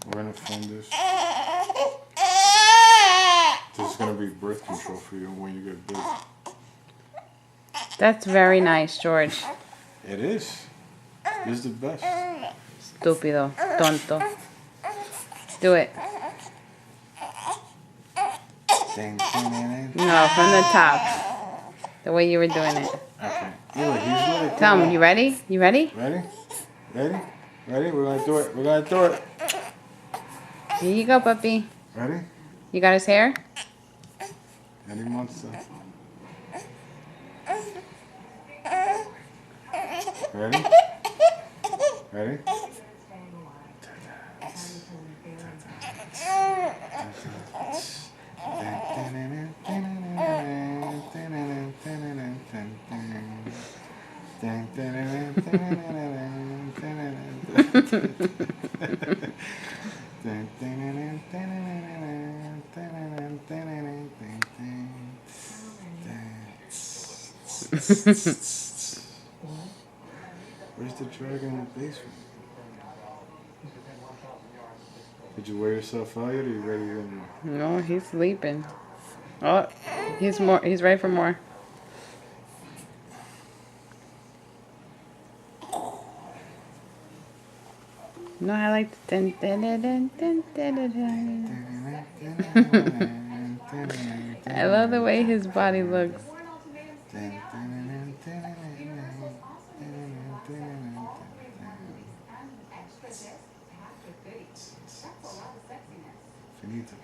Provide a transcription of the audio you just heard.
We're gonna film this. This is gonna be birth control for you when you get big. That's very nice, George. It is. This is the best. Estúpido. Tonto. Do it. No, from the top. The way you were doing it. Okay. Look, he's really Tell him, you ready? You ready? Ready? Ready? Ready? We're gonna do it. We're gonna do it. Here you go, puppy. Ready? You got his hair? Any monster. Ready? Ready? Where's the dragon in the basement? Did you wear yourself out yet, or are you ready anymore? No, he's sleeping. Oh, he's ready for more. No, I like the I love the way his body looks. Finito.